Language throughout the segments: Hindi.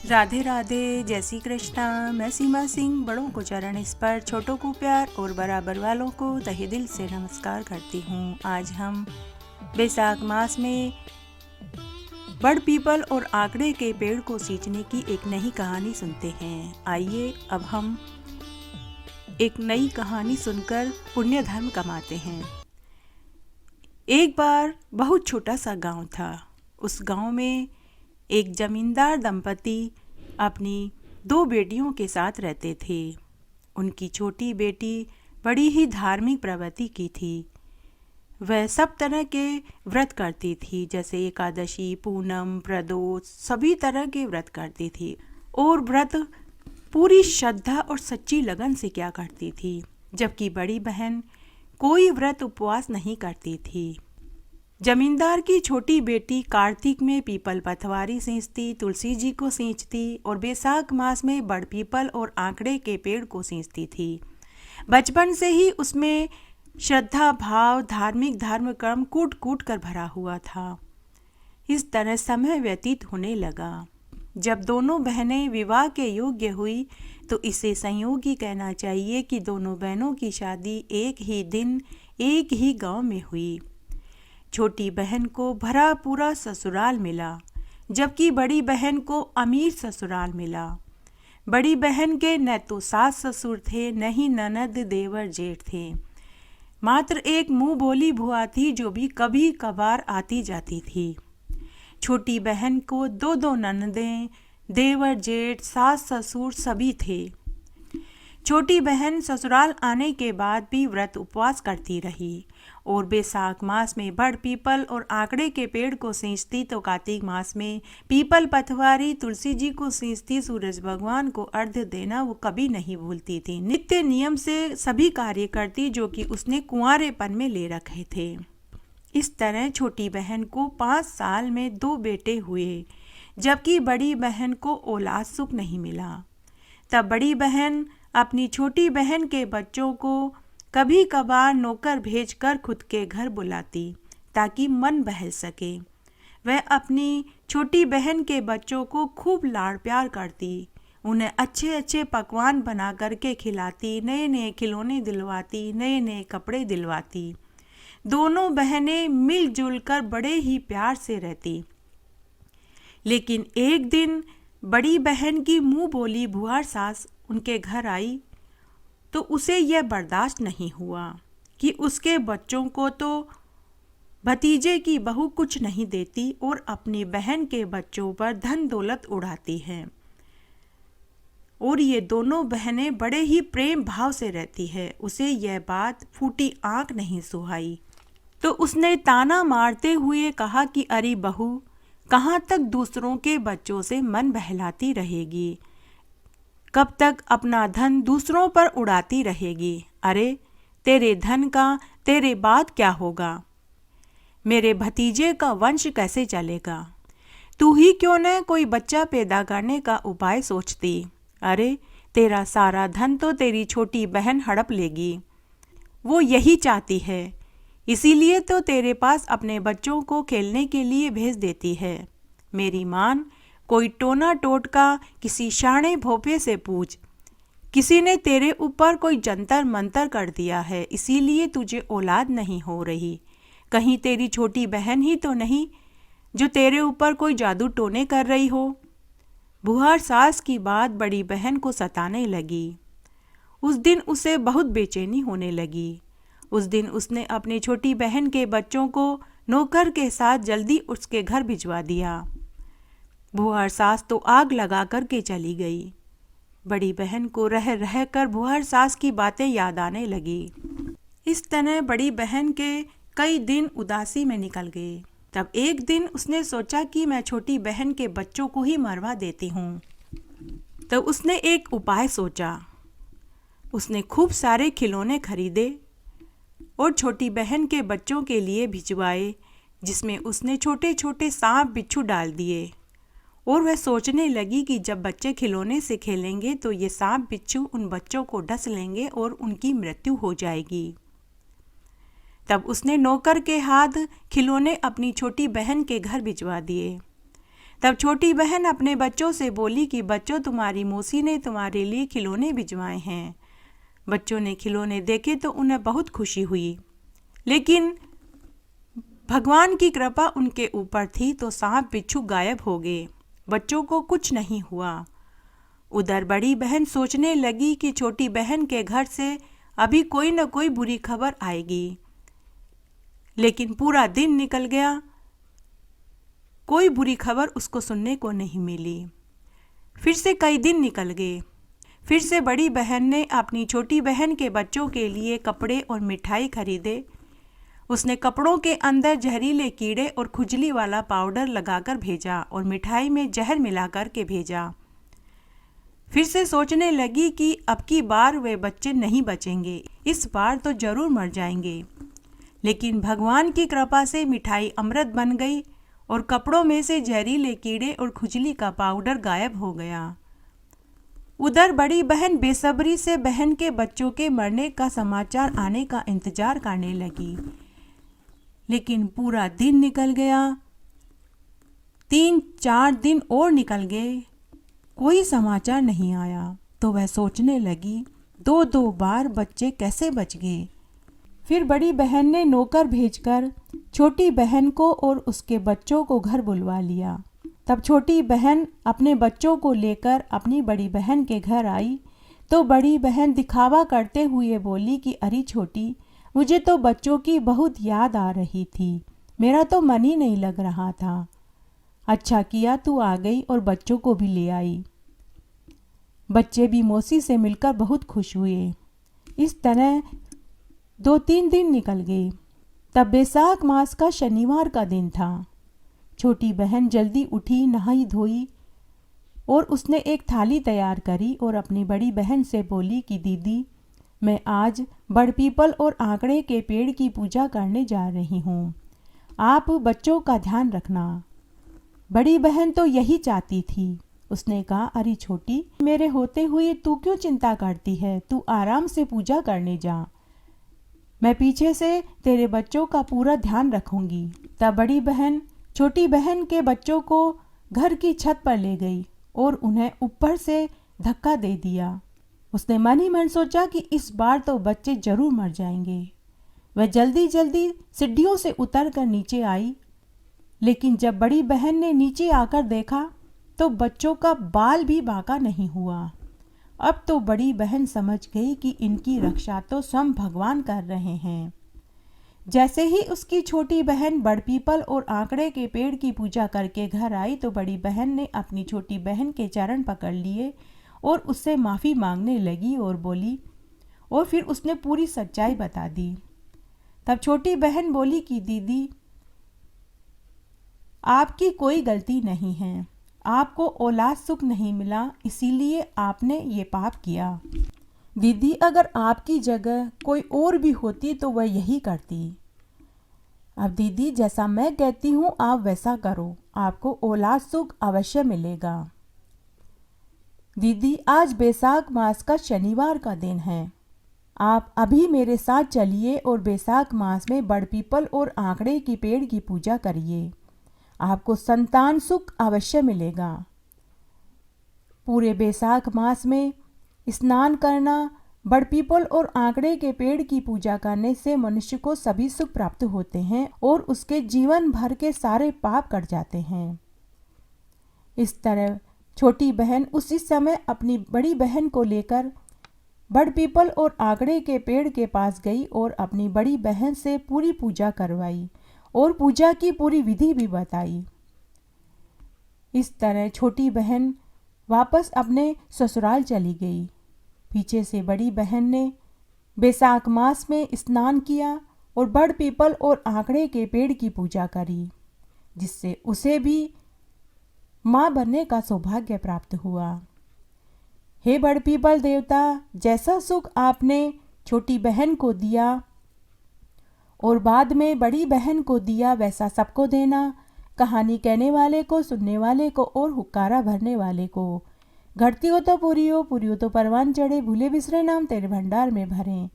राधे राधे, जय श्री कृष्णा। मैं सीमा सिंह बड़ों को चरण स्पर्श, छोटों को प्यार और बराबर वालों को तहे दिल से नमस्कार करती हूँ। आज हम बैसाख मास में बड़ पीपल और आकड़े के पेड़ को सींचने की एक नई कहानी सुनते हैं। आइए अब हम एक नई कहानी सुनकर पुण्य धर्म कमाते हैं। एक बार बहुत छोटा सा गांव था। उस गांव में एक जमींदार दंपति अपनी 2 बेटियों के साथ रहते थे। उनकी छोटी बेटी बड़ी ही धार्मिक प्रवृत्ति की थी। वह सब तरह के व्रत करती थी, जैसे एकादशी, पूनम, प्रदोष, सभी तरह के व्रत करती थी और व्रत पूरी श्रद्धा और सच्ची लगन से किया करती थी। जबकि बड़ी बहन कोई व्रत उपवास नहीं करती थी। जमींदार की छोटी बेटी कार्तिक में पीपल पथवारी सींचती, तुलसी जी को सींचती और बैसाख मास में बड़ पीपल और आंकड़े के पेड़ को सींचती थी। बचपन से ही उसमें श्रद्धा भाव, धार्मिक धर्म कर्म कूट कूट कर भरा हुआ था। इस तरह समय व्यतीत होने लगा। जब दोनों बहनें विवाह के योग्य हुई तो इसे संयोग ही कहना चाहिए कि दोनों बहनों की शादी एक ही दिन एक ही गांव में हुई। छोटी बहन को भरा पूरा ससुराल मिला, जबकि बड़ी बहन को अमीर ससुराल मिला। बड़ी बहन के न तो सास ससुर थे, न ही ननद देवर जेठ थे। मात्र एक मुंह बोली भुआ थी जो भी कभी कभार आती जाती थी। छोटी बहन को 2 ननदें, देवर जेठ, सास ससुर सभी थे। छोटी बहन ससुराल आने के बाद भी व्रत उपवास करती रही और बैसाख मास में बड़ पीपल और आंकड़े के पेड़ को सींचती तो कार्तिक मास में पीपल पथवारी तुलसी जी को सींचती। सूरज भगवान को अर्घ्य देना वो कभी नहीं भूलती थी। नित्य नियम से सभी कार्य करती जो कि उसने कुंवारेपन में ले रखे थे। इस तरह छोटी बहन को 5 साल में 2 बेटे हुए, जबकि बड़ी बहन को औलाद सुख नहीं मिला। तब बड़ी बहन अपनी छोटी बहन के बच्चों को कभी कभार नौकर भेजकर खुद के घर बुलाती ताकि मन बहल सके। वह अपनी छोटी बहन के बच्चों को खूब लाड़ प्यार करती, उन्हें अच्छे अच्छे पकवान बना करके खिलाती, नए नए खिलौने दिलवाती, नए नए कपड़े दिलवाती। दोनों बहनें मिलजुल कर बड़े ही प्यार से रहती। लेकिन एक दिन बड़ी बहन की मुंह बोली भुआर सास उनके घर आई तो उसे यह बर्दाश्त नहीं हुआ कि उसके बच्चों को तो भतीजे की बहू कुछ नहीं देती और अपनी बहन के बच्चों पर धन दौलत उड़ाती है और ये दोनों बहनें बड़े ही प्रेम भाव से रहती है। उसे यह बात फूटी आंख नहीं सुहाई तो उसने ताना मारते हुए कहा कि अरे बहू, कहाँ तक दूसरों के बच्चों से मन बहलाती रहेगी? कब तक अपना धन दूसरों पर उड़ाती रहेगी? अरे तेरे धन का तेरे बाद क्या होगा? मेरे भतीजे का वंश कैसे चलेगा? तू ही क्यों न कोई बच्चा पैदा करने का उपाय सोचती? अरे तेरा सारा धन तो तेरी छोटी बहन हड़प लेगी। वो यही चाहती है, इसीलिए तो तेरे पास अपने बच्चों को खेलने के लिए भेज देती है। मेरी मान, कोई टोना टोटका किसी शाणे भोपे से पूछ। किसी ने तेरे ऊपर कोई जंतर मंतर कर दिया है, इसीलिए तुझे औलाद नहीं हो रही। कहीं तेरी छोटी बहन ही तो नहीं जो तेरे ऊपर कोई जादू टोने कर रही हो? बुहार सास की बात बड़ी बहन को सताने लगी। उस दिन उसे बहुत बेचैनी होने लगी। उस दिन उसने अपनी छोटी बहन के बच्चों को नौकर के साथ जल्दी उसके घर भिजवा दिया। बुहार सास तो आग लगा कर के चली गई। बड़ी बहन को रह रह कर बुहार सास की बातें याद आने लगी। इस तरह बड़ी बहन के कई दिन उदासी में निकल गए। तब एक दिन उसने सोचा कि मैं छोटी बहन के बच्चों को ही मरवा देती हूँ। तो उसने एक उपाय सोचा। उसने खूब सारे खिलौने खरीदे और छोटी बहन के बच्चों के लिए भिजवाए, जिसमें उसने छोटे छोटे सांप बिच्छू डाल दिए। और वह सोचने लगी कि जब बच्चे खिलौने से खेलेंगे तो ये सांप बिच्छू उन बच्चों को डस लेंगे और उनकी मृत्यु हो जाएगी। तब उसने नौकर के हाथ खिलौने अपनी छोटी बहन के घर भिजवा दिए। तब छोटी बहन अपने बच्चों से बोली कि बच्चों, तुम्हारी मौसी ने तुम्हारे लिए खिलौने भिजवाए हैं। बच्चों ने खिलौने देखे तो उन्हें बहुत खुशी हुई, लेकिन भगवान की कृपा उनके ऊपर थी तो सांप बिच्छू गायब हो गए। बच्चों को कुछ नहीं हुआ। उधर बड़ी बहन सोचने लगी कि छोटी बहन के घर से अभी कोई न कोई बुरी खबर आएगी, लेकिन पूरा दिन निकल गया, कोई बुरी खबर उसको सुनने को नहीं मिली। फिर से कई दिन निकल गए। फिर से बड़ी बहन ने अपनी छोटी बहन के बच्चों के लिए कपड़े और मिठाई खरीदे। उसने कपड़ों के अंदर जहरीले कीड़े और खुजली वाला पाउडर लगाकर भेजा और मिठाई में जहर मिलाकर के भेजा। फिर से सोचने लगी कि अब की बार वे बच्चे नहीं बचेंगे, इस बार तो जरूर मर जाएंगे। लेकिन भगवान की कृपा से मिठाई अमृत बन गई और कपड़ों में से जहरीले कीड़े और खुजली का पाउडर गायब हो गया। उधर बड़ी बहन बेसब्री से बहन के बच्चों के मरने का समाचार आने का इंतजार करने लगी, लेकिन पूरा दिन निकल गया। 3-4 दिन और निकल गए, कोई समाचार नहीं आया। तो वह सोचने लगी, 2-2 बार बच्चे कैसे बच गए। फिर बड़ी बहन ने नौकर भेजकर छोटी बहन को और उसके बच्चों को घर बुलवा लिया। तब छोटी बहन अपने बच्चों को लेकर अपनी बड़ी बहन के घर आई तो बड़ी बहन दिखावा करते हुए बोली कि अरे छोटी, मुझे तो बच्चों की बहुत याद आ रही थी, मेरा तो मन ही नहीं लग रहा था। अच्छा किया तू आ गई और बच्चों को भी ले आई। बच्चे भी मौसी से मिलकर बहुत खुश हुए। इस तरह 2-3 दिन निकल गए। तब बैसाख मास का शनिवार का दिन था। छोटी बहन जल्दी उठी, नहाई धोई और उसने एक थाली तैयार करी और अपनी बड़ी बहन से बोली कि दीदी, मैं आज बड़ पीपल और आंकड़े के पेड़ की पूजा करने जा रही हूँ, आप बच्चों का ध्यान रखना। बड़ी बहन तो यही चाहती थी। उसने कहा, अरे छोटी, मेरे होते हुए तू क्यों चिंता करती है, तू आराम से पूजा करने जा, मैं पीछे से तेरे बच्चों का पूरा ध्यान रखूंगी। तब बड़ी बहन छोटी बहन के बच्चों को घर की छत पर ले गई और उन्हें ऊपर से धक्का दे दिया। उसने मन ही मन सोचा कि इस बार तो बच्चे जरूर मर जाएंगे। वह जल्दी जल्दी सीढ़ियों से उतर कर नीचे आई, लेकिन जब बड़ी बहन ने नीचे आकर देखा तो बच्चों का बाल भी बांका नहीं हुआ। अब तो बड़ी बहन समझ गई कि इनकी रक्षा तो स्वयं भगवान कर रहे हैं। जैसे ही उसकी छोटी बहन बड़ पीपल और आंकड़े के पेड़ की पूजा करके घर आई तो बड़ी बहन ने अपनी छोटी बहन के चरण पकड़ लिए और उससे माफ़ी मांगने लगी और बोली, और फिर उसने पूरी सच्चाई बता दी। तब छोटी बहन बोली कि दीदी, आपकी कोई गलती नहीं है, आपको औलाद सुख नहीं मिला, इसीलिए आपने ये पाप किया। दीदी, अगर आपकी जगह कोई और भी होती तो वह यही करती। अब दीदी, जैसा मैं कहती हूँ आप वैसा करो, आपको औलाद सुख अवश्य मिलेगा। दीदी, आज बैसाख मास का शनिवार का दिन है, आप अभी मेरे साथ चलिए और बैसाख मास में बड़ पीपल और आंकड़े की पेड़ की पूजा करिए, आपको संतान सुख अवश्य मिलेगा। पूरे बैसाख मास में स्नान करना, बड़ पीपल और आंकड़े के पेड़ की पूजा करने से मनुष्य को सभी सुख प्राप्त होते हैं और उसके जीवन भर के सारे पाप कट जाते हैं। इस तरह छोटी बहन उसी समय अपनी बड़ी बहन को लेकर बड़ पीपल और आंकड़े के पेड़ के पास गई और अपनी बड़ी बहन से पूरी पूजा करवाई और पूजा की पूरी विधि भी बताई। इस तरह छोटी बहन वापस अपने ससुराल चली गई। पीछे से बड़ी बहन ने बैसाख मास में स्नान किया और बड़ पीपल और आंकड़े के पेड़ की पूजा करी, जिससे उसे भी माँ बनने का सौभाग्य प्राप्त हुआ। हे बड़ पीपल देवता, जैसा सुख आपने छोटी बहन को दिया और बाद में बड़ी बहन को दिया, वैसा सबको देना। कहानी कहने वाले को, सुनने वाले को और हुक्कारा भरने वाले को। घटती हो तो पूरी हो तो परवान चढ़े, भूले बिसरे नाम तेरे भंडार में भरें।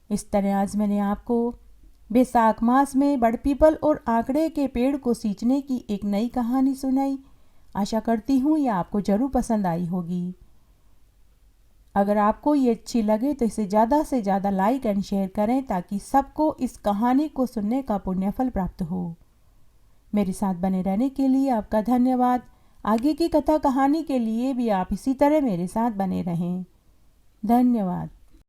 इस तरह आज मैंने आपको बैसाख मास में बड़ पीपल और आंकड़े के पेड़ को सींचने की एक नई कहानी सुनाई। आशा करती हूँ ये आपको ज़रूर पसंद आई होगी। अगर आपको ये अच्छी लगे तो इसे ज़्यादा से ज़्यादा लाइक एंड शेयर करें ताकि सबको इस कहानी को सुनने का पुण्यफल प्राप्त हो। मेरे साथ बने रहने के लिए आपका धन्यवाद। आगे की कथा कहानी के लिए भी आप इसी तरह मेरे साथ बने रहें। धन्यवाद।